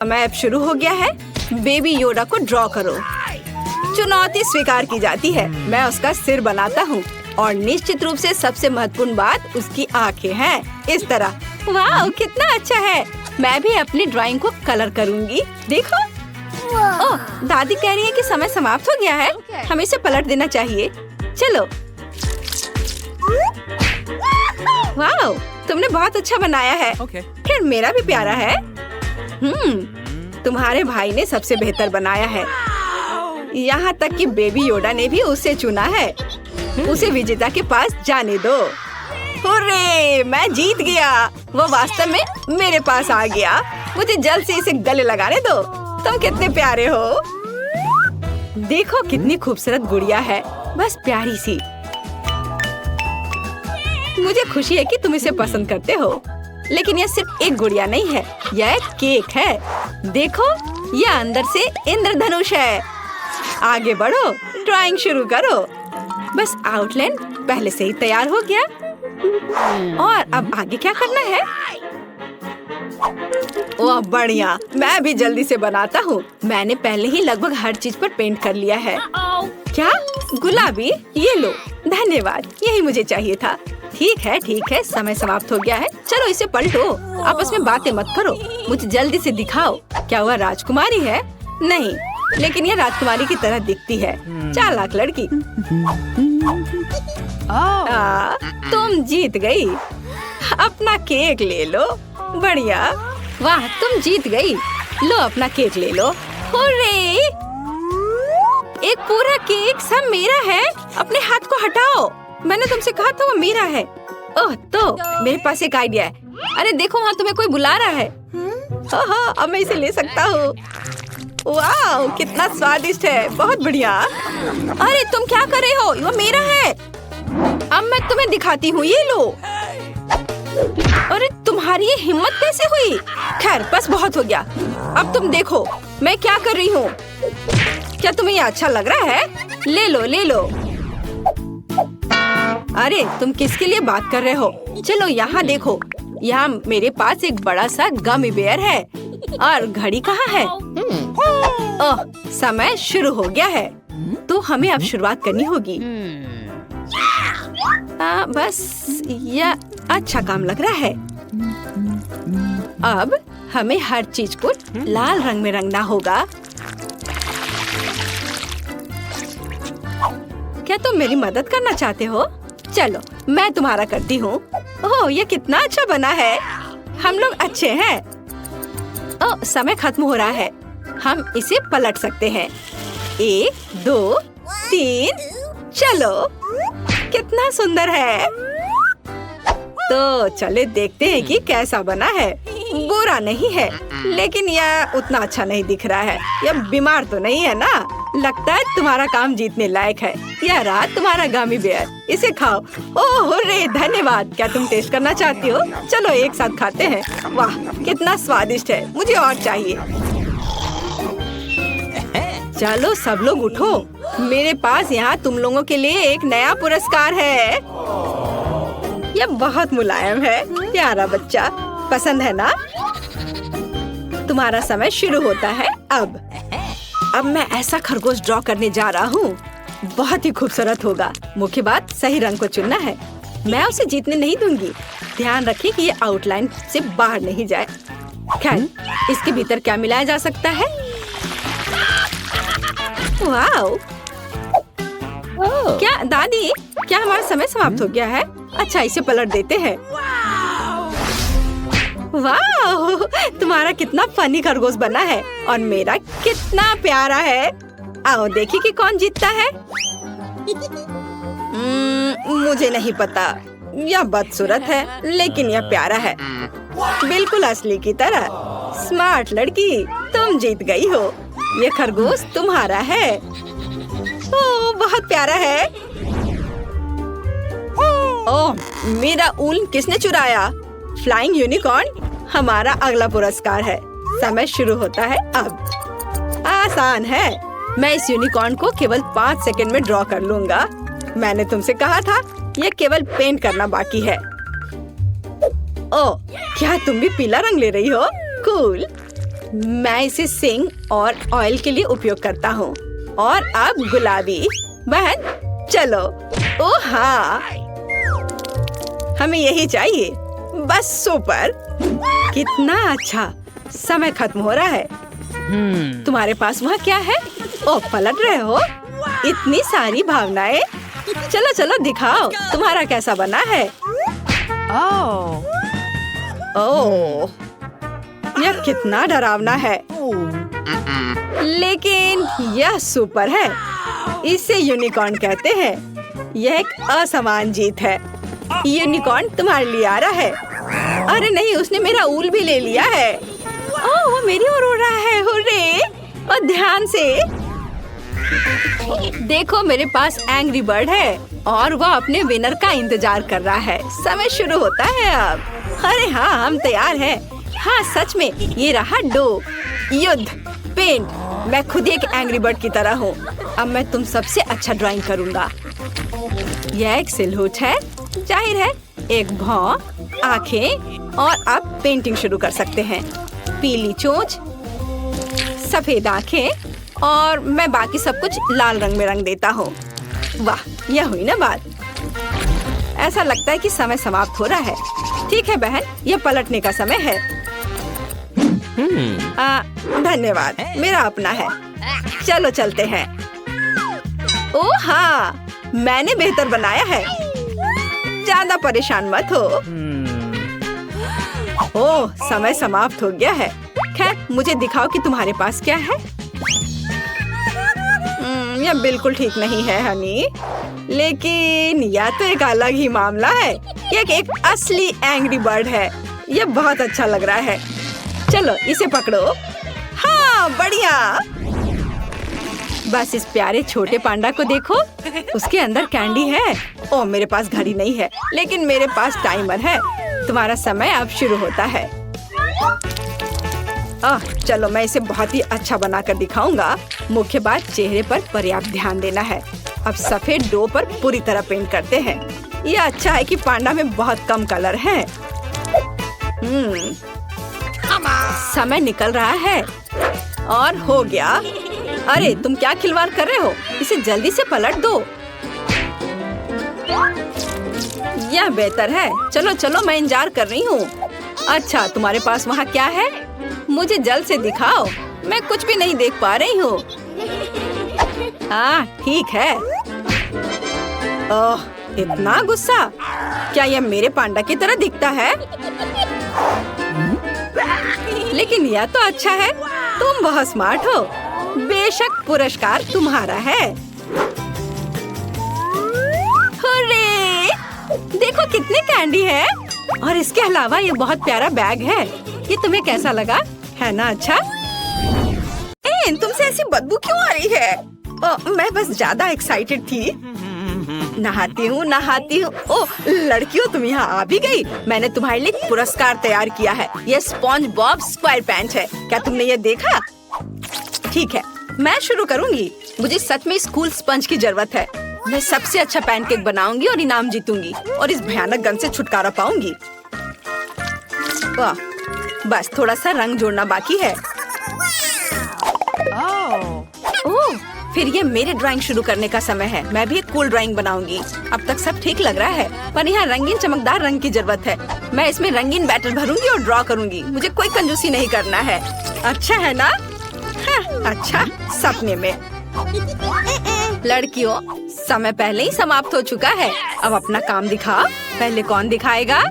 समय अब शुरू हो गया है। बेबी योडा को ड्रॉ करो। चुनौती स्वीकार की जाती है। मैं उसका सिर बनाता हूँ और निश्चित रूप से सबसे महत्वपूर्ण बात उसकी आंखें हैं। इस तरह। वाह, कितना अच्छा है। मैं भी अपनी ड्राइंग को कलर करूँगी। देखो। ओह, दादी कह रही है कि समय समाप्त हो गया है। हमें इसे पलट देना चाहिए। चलो। वाह, तुमने बहुत अच्छा बनाया है। खैर, मेरा भी प्यारा है। तुम्हारे भाई ने सबसे बेहतर बनाया है। यहाँ तक कि बेबी योडा ने भी उसे चुना है। उसे विजेता के पास जाने दो। हुर्रे, मैं जीत गया। वो वास्तव में मेरे पास आ गया। मुझे जल्द से इसे गले लगाने दो। तुम कितने प्यारे हो। देखो कितनी खूबसूरत गुड़िया है। बस प्यारी सी। मुझे खुशी है कि तुम इसे पसंद करते हो। लेकिन यह सिर्फ एक गुड़िया नहीं है, यह एक केक है। देखो, यह अंदर से इंद्रधनुष है। आगे बढ़ो, ड्राइंग शुरू करो। बस आउटलाइन पहले से ही तैयार हो गया। और अब आगे क्या करना है? ओह बढ़िया, मैं भी जल्दी से बनाता हूँ। मैंने पहले ही लगभग हर चीज पर पेंट कर लिया है। क्या? गुलाबी? ये लो। धन्यवाद, यही मुझे चाहिए था। ठीक है, समय समाप्त हो गया है। चलो इसे पलटो। आपस में बातें मत करो। मुझे जल्दी से दिखाओ। क्या वह राजकुमारी है? नहीं, लेकिन यह राजकुमारी की तरह दिखती है। चालाक लड़की। तुम जीत गई। अपना केक ले लो। बढ़िया। वाह, तुम जीत गई। लो अपना केक ले लो। हुर्रे! एक पूरा केक सब मेरा है। अपने हाथ को हटाओ। मैंने तुमसे कहा था वो मेरा है। ओह, तो मेरे पास एक आइडिया है। अरे देखो, वहाँ तुम्हें कोई बुला रहा है। हाँ, अब मैं इसे ले सकता हूँ। वाह, कितना स्वादिष्ट है। बहुत बढ़िया। अरे तुम क्या कर रहे हो? वो मेरा है। अब मैं तुम्हें दिखाती हूँ। ये लो। अरे तुम्हारी ये हिम्मत कैसे हुई? खैर, बस बहुत हो गया। अब तुम देखो मैं क्या कर रही हूँ। क्या तुम्हें ये अच्छा लग रहा है? ले लो, ले लो। अरे तुम किसके लिए बात कर रहे हो? चलो यहाँ देखो। यहाँ मेरे पास एक बड़ा सा गमी बेयर है। और घड़ी कहाँ है? ओह, समय शुरू हो गया है। तो हमें अब शुरुआत करनी होगी। बस यह अच्छा काम लग रहा है। अब हमें हर चीज को लाल रंग में रंगना होगा। क्या तुम मेरी मदद करना चाहते हो? चलो मैं तुम्हारा करती हूँ। ओह, ये कितना अच्छा बना है। हम लोग अच्छे हैं। ओह, समय खत्म हो रहा है। हम इसे पलट सकते हैं। 1, 2, 3। चलो, कितना सुंदर है। तो चले देखते हैं कि कैसा बना है। बुरा नहीं है, लेकिन यह उतना अच्छा नहीं दिख रहा है। यह बीमार तो नहीं है ना? लगता है तुम्हारा काम जीतने लायक है। यह रहा तुम्हारा गमी बेयर। इसे खाओ। ओह हुर्रे, धन्यवाद। क्या तुम टेस्ट करना चाहती हो? चलो एक साथ खाते हैं। वाह, कितना स्वादिष्ट है। मुझे और चाहिए। चलो सब लोग उठो। मेरे पास यहाँ तुम लोगों के लिए एक नया पुरस्कार है। यह बहुत मुलायम है। प्यारा बच्चा, पसंद है ना? तुम्हारा समय शुरू होता है अब मैं ऐसा खरगोश ड्रॉ करने जा रहा हूँ। बहुत ही खूबसूरत होगा। मुख्य बात सही रंग को चुनना है। मैं उसे जीतने नहीं दूंगी। ध्यान रखिए कि ये आउटलाइन से बाहर नहीं जाए। खैर, इसके भीतर क्या मिलाया जा सकता है? वाओ! क्या दादी, क्या हमारा समय समाप्त हो गया है? अच्छा, इसे पलट देते हैं। वाह, तुम्हारा कितना फनी खरगोश बना है और मेरा कितना प्यारा है। आओ देखिए कि कौन जीतता है। मुझे नहीं पता। यह बदसूरत है, लेकिन यह प्यारा है। बिल्कुल असली की तरह। स्मार्ट लड़की, तुम जीत गई हो। यह खरगोश तुम्हारा है। ओह, बहुत प्यारा है। ओह, मेरा ऊन किसने चुराया? फ्लाइंग यूनिकॉर्न हमारा अगला पुरस्कार है। समय शुरू होता है अब। आसान है। मैं इस यूनिकॉर्न को केवल 5 सेकंड में ड्रॉ कर लूंगा। मैंने तुमसे कहा था, यह केवल पेंट करना बाकी है। ओह, क्या तुम भी पीला रंग ले रही हो? कूल। मैं इसे सिंग और ऑयल के लिए उपयोग करता हूँ। और अब गुलाबी। बहन चलो। ओ हाँ, हमें यही चाहिए। बस सुपर। कितना अच्छा। समय खत्म हो रहा है। तुम्हारे पास वहाँ क्या है? ओ, पलट रहे हो? इतनी सारी भावनाएं। चलो चलो दिखाओ तुम्हारा कैसा बना है। ओह, यह कितना डरावना है। लेकिन यह सुपर है। इसे यूनिकॉर्न कहते हैं। यह एक असमान जीत है। यूनिकॉर्न तुम्हारे लिए आ रहा है। अरे नहीं, उसने मेरा ऊल भी ले लिया है। ओह, वो मेरी ओर उड़ रहा है। हुर्रे! और ध्यान से देखो, मेरे पास एंग्री बर्ड है और वो अपने विनर का इंतजार कर रहा है। समय शुरू होता है अब। अरे हाँ, हम तैयार हैं। हाँ सच में, ये रहा डो। युद्ध। पेंट। मैं खुद एक एंग्री बर्ड की तरह हूँ। अब मैं तुम सबसे अच्छा ड्राइंग करूँगा। यह एक सिलहूट है। जाहिर है एक भौं, आँखें। और अब पेंटिंग शुरू कर सकते हैं। पीली चोंच, सफेद आँखें और मैं बाकी सब कुछ लाल रंग में रंग देता हूँ। वाह, यह हुई ना बात। ऐसा लगता है कि समय समाप्त हो रहा है। ठीक है बहन, यह पलटने का समय है। धन्यवाद, मेरा अपना है। चलो चलते हैं। ओह हाँ, मैंने बेहतर बनाया है। ज्यादा परेशान मत हो। ओह, समय समाप्त हो गया है। खैर, मुझे दिखाओ कि तुम्हारे पास क्या है। यह बिल्कुल ठीक नहीं है हनी। लेकिन यह तो एक अलग ही मामला है। यह एक असली एंग्री बर्ड है। यह बहुत अच्छा लग रहा है। चलो इसे पकड़ो। हाँ, बढ़िया। बस इस प्यारे छोटे पांडा को देखो। उसके अंदर कैंडी है। ओह, मेरे पास घड़ी नहीं है, लेकिन मेरे पास टाइमर है। तुम्हारा समय अब शुरू होता है। चलो मैं इसे बहुत ही अच्छा बनाकर दिखाऊंगा। मुख्य बात, चेहरे पर पर्याप्त ध्यान देना है। अब सफेद डो पर पूरी तरह पेंट करते हैं। यह अच्छा है कि पांडा में बहुत कम कलर है। समय निकल रहा है और हो गया। अरे तुम क्या खिलवाड़ कर रहे हो? इसे जल्दी से पलट दो। यह बेहतर है। चलो चलो, मैं इंतजार कर रही हूँ। अच्छा, तुम्हारे पास वहाँ क्या है? मुझे जल्द से दिखाओ। मैं कुछ भी नहीं देख पा रही हूँ। हाँ ठीक है। ओह, इतना गुस्सा। क्या यह मेरे पांडा की तरह दिखता है? लेकिन यह तो अच्छा है। तुम बहुत स्मार्ट हो। बेशक, पुरस्कार तुम्हारा है। हुर्रे! देखो कितने कैंडी है। और इसके अलावा ये बहुत प्यारा बैग है। ये तुम्हें कैसा लगा? है ना अच्छा? तुमसे ऐसी बदबू क्यों आ रही है? मैं बस ज्यादा एक्साइटेड थी। नहाती हूँ। ओह लड़कियों, तुम यहाँ आ भी गई। मैंने तुम्हारे लिए एक पुरस्कार तैयार किया है। यह स्पॉन्ज बॉब स्क्वायर पैंट है। क्या तुमने ये देखा? ठीक है, मैं शुरू करूँगी। मुझे सच में स्कूल स्पंज की जरूरत है। मैं सबसे अच्छा पैनकेक बनाऊंगी और इनाम जीतूंगी और इस भयानक गन से छुटकारा पाऊंगी। वाह, बस थोड़ा सा रंग जोड़ना बाकी है। ओह, फिर ये मेरे ड्राइंग शुरू करने का समय है। मैं भी एक कूल ड्राइंग बनाऊंगी। अब तक सब ठीक लग रहा है, पर यहाँ रंगीन चमकदार रंग की जरूरत है। मैं इसमें रंगीन बैटर भरूंगी और ड्रॉ करूंगी। मुझे कोई कंजूसी नहीं करना है। अच्छा है ना? हाँ, अच्छा, सपने में। लड़कियों, समय पहले ही समाप्त हो चुका है। अब अपना काम दिखाओ। पहले कौन दिखाएगा?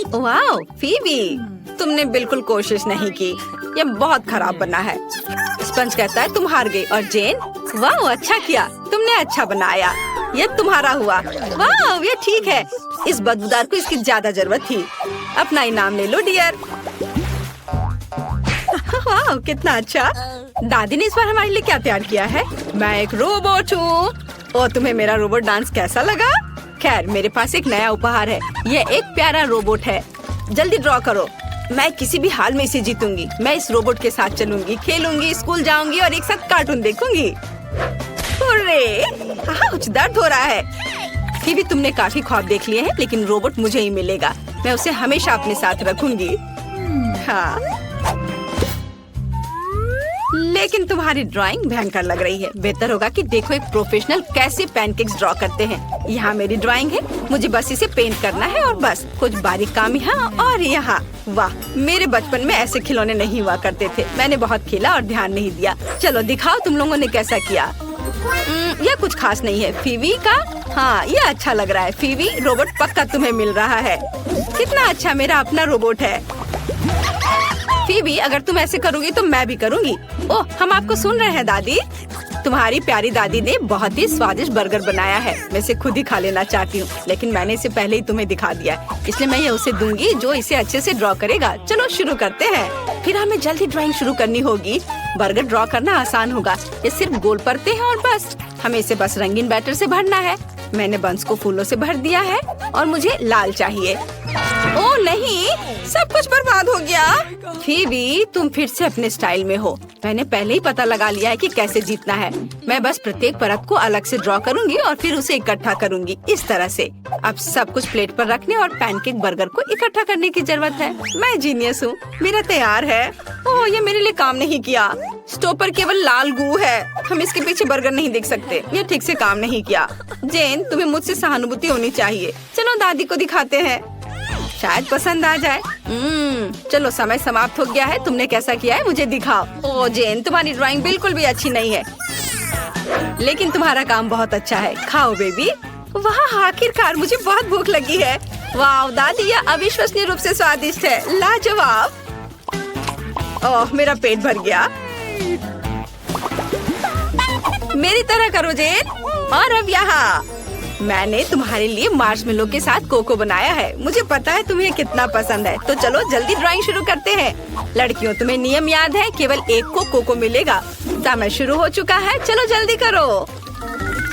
वाह, फीबी, तुमने बिल्कुल कोशिश नहीं की। यह बहुत खराब बना है। स्पंज कहता है तुम हार गई। और जेन, वाह अच्छा किया, तुमने अच्छा बनाया। यह तुम्हारा हुआ। वाह, यह ठीक है। इस बदबूदार को इसकी ज्यादा जरूरत थी। अपना इनाम ले लो डियर। वाह, कितना अच्छा। दादी ने इस बार हमारे लिए क्या तैयार किया है? मैं एक रोबोट हूँ। और तुम्हें मेरा रोबोट डांस कैसा लगा? खैर, मेरे पास एक नया उपहार है। यह एक प्यारा रोबोट है। जल्दी ड्रॉ करो। मैं किसी भी हाल में इसे जीतूंगी। मैं इस रोबोट के साथ चलूंगी, खेलूंगी, स्कूल जाऊंगी और एक साथ कार्टून देखूंगी। कुछ दर्द हो रहा है। फिर भी तुमने काफी ख्वाब देख लिए हैं, लेकिन रोबोट मुझे ही मिलेगा। मैं उसे हमेशा अपने साथ रखूंगी। हाँ, लेकिन तुम्हारी ड्राइंग भयंकर लग रही है। बेहतर होगा कि देखो एक प्रोफेशनल कैसे पैनकेक्स ड्रॉ करते हैं। यहाँ मेरी ड्राइंग है, मुझे बस इसे पेंट करना है और बस कुछ बारीक काम यहाँ और यहाँ। वाह, मेरे बचपन में ऐसे खिलौने नहीं हुआ करते थे। मैंने बहुत खेला और ध्यान नहीं दिया। चलो दिखाओ तुम लोगों ने कैसा किया। यह कुछ खास नहीं है। फीवी का, हाँ ये अच्छा लग रहा है। फीवी, रोबोट पक्का तुम्हें मिल रहा है। कितना अच्छा मेरा अपना रोबोट है। फीवी, अगर तुम ऐसे करोगी तो मैं भी करूँगी। ओह, हम आपको सुन रहे हैं दादी। तुम्हारी प्यारी दादी ने बहुत ही स्वादिष्ट बर्गर बनाया है। मैं इसे खुद ही खा लेना चाहती हूँ, लेकिन मैंने इसे पहले ही तुम्हें दिखा दिया है, इसलिए मैं ये उसे दूंगी जो इसे अच्छे से ड्रॉ करेगा। चलो शुरू करते हैं। फिर हमें जल्दी ड्राइंग शुरू करनी होगी। बर्गर ड्रॉ करना आसान होगा। ये सिर्फ गोल परते हैं और बस हमें इसे बस रंगीन बैटर से भरना है। मैंने बंस को फूलों से भर दिया है और मुझे लाल चाहिए। ओह नहीं, सब कुछ बर्बाद हो गया। फीवी, तुम फिर से अपने स्टाइल में हो। मैंने पहले ही पता लगा लिया है कि कैसे जीतना है। मैं बस प्रत्येक परत को अलग से ड्रॉ करूंगी और फिर उसे इकट्ठा करूंगी इस तरह से। अब सब कुछ प्लेट पर रखने और पैनकेक बर्गर को इकट्ठा करने की जरूरत है। मैं जीनियस हूँ, मेरा तैयार है। ओह, ये मेरे लिए काम नहीं किया। स्टोव पर केवल लाल गू है। हम इसके पीछे बर्गर नहीं देख सकते। ये ठीक से काम नहीं किया। जेन, तुम्हें मुझसे सहानुभूति होनी चाहिए। चलो दादी को दिखाते हैं, शायद पसंद आ जाए। चलो समय समाप्त हो गया है। तुमने कैसा किया है मुझे दिखाओ। ओह जेन, तुम्हारी ड्राइंग बिल्कुल भी अच्छी नहीं है, लेकिन तुम्हारा काम बहुत अच्छा है। खाओ बेबी। वाह, आखिरकार मुझे बहुत भूख लगी है। वाह दादी, यह अविश्वसनीय रूप से स्वादिष्ट है। लाजवाब। ओह, मेरा पेट भर गया। मेरी तरह करो जेन। और अब यहाँ मैंने तुम्हारे लिए मार्शमेलो के साथ कोको बनाया है। मुझे पता है तुम्हें कितना पसंद है। तो चलो जल्दी ड्राइंग शुरू करते हैं। लड़कियों, तुम्हें नियम याद है, केवल एक को कोको मिलेगा। समय शुरू हो चुका है, चलो जल्दी करो।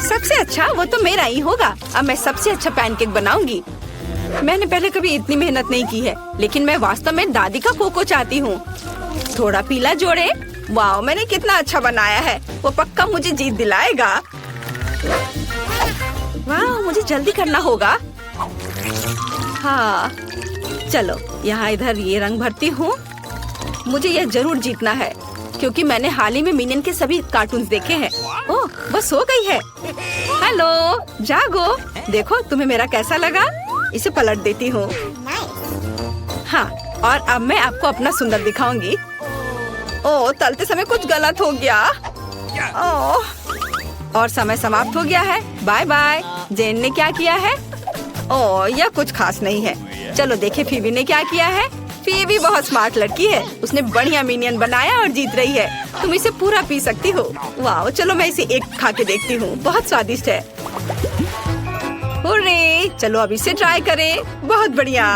सबसे अच्छा वो तो मेरा ही होगा। अब मैं सबसे अच्छा पैनकेक बनाऊंगी। मैंने पहले कभी इतनी मेहनत नहीं की है, लेकिन मैं वास्तव में दादी का कोको चाहती हूँ। थोड़ा पीला जोड़े। वाह, मैंने कितना अच्छा बनाया है। वो पक्का मुझे जीत दिलाएगा। वाह, मुझे जल्दी करना होगा। हाँ चलो, यहाँ इधर ये रंग भरती हूँ। मुझे यह जरूर जीतना है, क्योंकि मैंने हाल ही में मिनियन के सभी कार्टून्स देखे हैं। ओह, बस हो गई है। हेलो, जागो। देखो तुम्हें मेरा कैसा लगा। इसे पलट देती हूँ। हाँ, और अब मैं आपको अपना सुंदर दिखाऊंगी। ओह, तलते समय कुछ गलत हो गया। ओह, और समय समाप्त हो गया है। Bye bye. जेन ने क्या किया है? ओह, यह कुछ खास नहीं है। चलो देखे फीवी ने क्या किया है। फीवी बहुत स्मार्ट लड़की है। उसने बढ़िया मिनियन बनाया और जीत रही है। तुम इसे पूरा पी सकती हो। वाह, चलो मैं इसे एक खा के देखती हूँ। बहुत स्वादिष्ट है। हुर्रे, चलो अब इसे ट्राई करें। बहुत बढ़िया।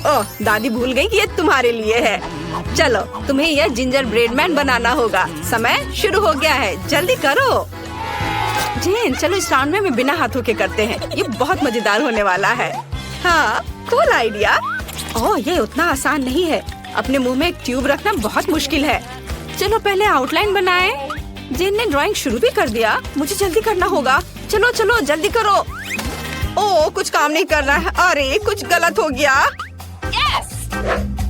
ओह, दादी भूल गई कि ये तुम्हारे लिए है। चलो, तुम्हें यह जिंजर ब्रेड मैन बनाना होगा। समय शुरू हो गया है, जल्दी करो। जेन, चलो इस राउंड में बिना हाथों के करते हैं। ये बहुत मजेदार होने वाला है। हाँ, कूल आइडिया। ओह, ये उतना आसान नहीं है। अपने मुंह में एक ट्यूब रखना बहुत मुश्किल है। चलो पहले आउटलाइन बनाएं। जेन ने ड्राइंग शुरू भी कर दिया। मुझे जल्दी करना होगा। चलो चलो जल्दी करो। ओह, कुछ काम नहीं कर रहा है। अरे, कुछ गलत हो गया।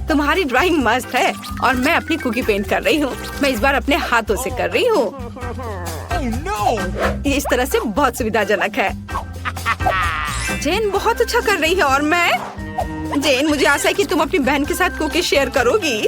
तुम्हारी ड्राइंग मस्त है और मैं अपनी कुकी पेंट कर रही हूँ। मैं इस बार अपने हाथों से कर रही हूँ। ये इस तरह से बहुत सुविधाजनक है। जेन बहुत अच्छा कर रही है और मैं। जेन, मुझे आशा है कि तुम अपनी बहन के साथ कुकी शेयर करोगी।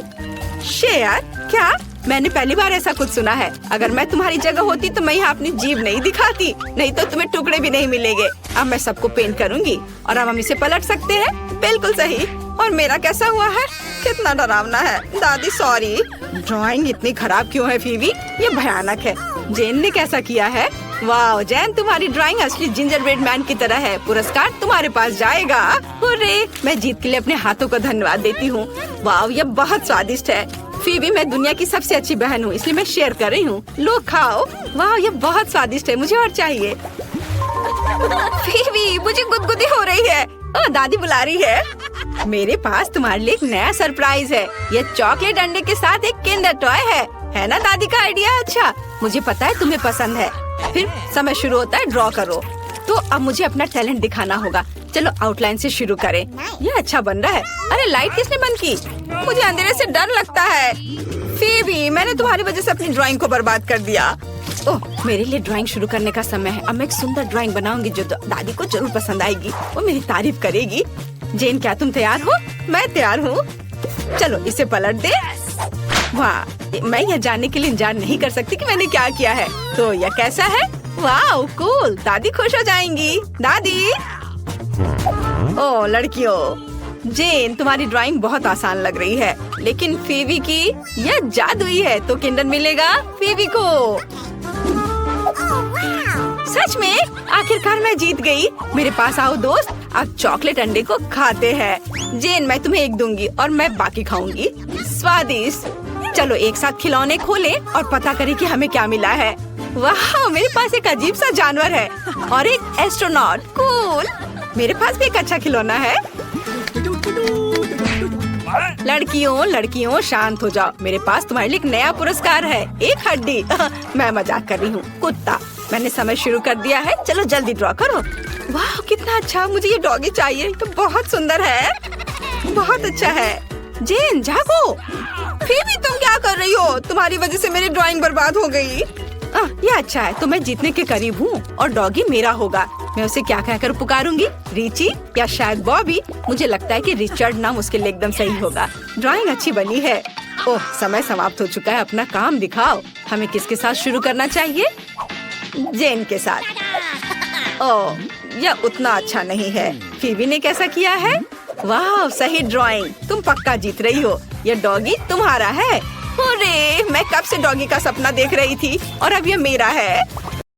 शेयर? क्या? मैंने पहली बार ऐसा कुछ सुना है। अगर मैं तुम्हारी जगह होती तो मैं यहाँ अपनी जीभ नहीं दिखाती, नहीं तो तुम्हें टुकड़े भी नहीं मिलेंगे। अब मैं सबको पेंट करूँगी और अब हम इसे पलट सकते हैं। बिल्कुल सही। और मेरा कैसा हुआ है? कितना डरावना है। दादी सॉरी। ड्राइंग इतनी खराब क्यों है फीवी? ये भयानक है। जेन ने कैसा किया है? वाह जेन, तुम्हारी ड्राइंग असली जिंजर ब्रेड मैन की तरह है। पुरस्कार तुम्हारे पास जाएगा। हुर्रे, मैं जीत के लिए अपने हाथों को धन्यवाद देती हूँ। वाह, ये बहुत स्वादिष्ट है। फीवी, मैं दुनिया की सबसे अच्छी बहन हूँ, इसलिए मैं शेयर कर रही हूँ। लो खाओ। वाह, ये बहुत स्वादिष्ट है। मुझे और चाहिए। फीवी, मुझे गुदगुदी हो रही है। ओह, दादी बुला रही है। मेरे पास तुम्हारे लिए एक नया सरप्राइज है। ये चॉकलेट अंडे के साथ एक किंडर टॉय है ना दादी का आइडिया? अच्छा, मुझे पता है तुम्हें पसंद है। फिर समय शुरू होता है, ड्रॉ करो। तो अब मुझे अपना टैलेंट दिखाना होगा। चलो आउटलाइन से शुरू करें। ये अच्छा बन रहा है। अरे, लाइट किसने बंद की? मुझे अंधेरे से डर लगता है। फेबी, मैंने तुम्हारी वजह से अपनी ड्राइंग को बर्बाद कर दिया। ओह, मेरे लिए ड्राइंग शुरू करने का समय है। अब मैं एक सुंदर ड्राइंग बनाऊंगी जो दादी को जरूर पसंद आएगी। वो मेरी तारीफ करेगी। जेन, क्या तुम तैयार हो? मैं तैयार हूँ। चलो इसे पलट दे। वाह, मैं यह जानने के लिए इंतजार नहीं कर सकती कि मैंने क्या किया है। तो यह कैसा है? वाह कूल, दादी खुश हो जाएंगी। दादी। ओह लड़कियों, जेन तुम्हारी ड्राइंग बहुत आसान लग रही है, लेकिन फेवी की यह जादुई है। तो किंडर मिलेगा फेवी को। सच में? आखिरकार मैं जीत गई। मेरे पास आओ दोस्त, अब चॉकलेट अंडे को खाते हैं। जेन, मैं तुम्हें एक दूंगी और मैं बाकी खाऊंगी। स्वादिष्ट। चलो एक साथ खिलौने खोलें और पता करें कि हमें क्या मिला है। वाह, मेरे पास एक अजीब सा जानवर है और एक एस्ट्रोनॉट। कूल। मेरे पास भी एक अच्छा खिलौना है। लड़कियों शांत हो जाओ। मेरे पास तुम्हारे लिए एक नया पुरस्कार है, एक हड्डी। मैं मजाक कर रही हूँ। कुत्ता, मैंने समय शुरू कर दिया है। चलो जल्दी ड्रॉ करो। वाह कितना अच्छा, मुझे ये डॉगी चाहिए। तो बहुत सुंदर है, बहुत अच्छा है। जेन जागो। फेवी, तुम क्या कर रही हो? तुम्हारी वजह से मेरी ड्राइंग बर्बाद हो गई। ये अच्छा है, तो मैं जीतने के करीब हूँ और डॉगी मेरा होगा। मैं उसे क्या कहकर पुकारूंगी? रिची या शायद बॉबी। मुझे लगता है कि रिचर्ड नाम उसके लिए एकदम सही होगा। ड्राइंग अच्छी बनी है। ओह, समय समाप्त हो चुका है। अपना काम दिखाओ। हमें किसके साथ शुरू करना चाहिए? जेन के साथ। ओह, यह उतना अच्छा नहीं है। फीबी ने कैसा किया है? वाह, सही ड्राइंग। तुम पक्का जीत रही हो। यह डॉगी तुम्हारा है। अरे, मैं कब से डॉगी का सपना देख रही थी और अब यह मेरा है।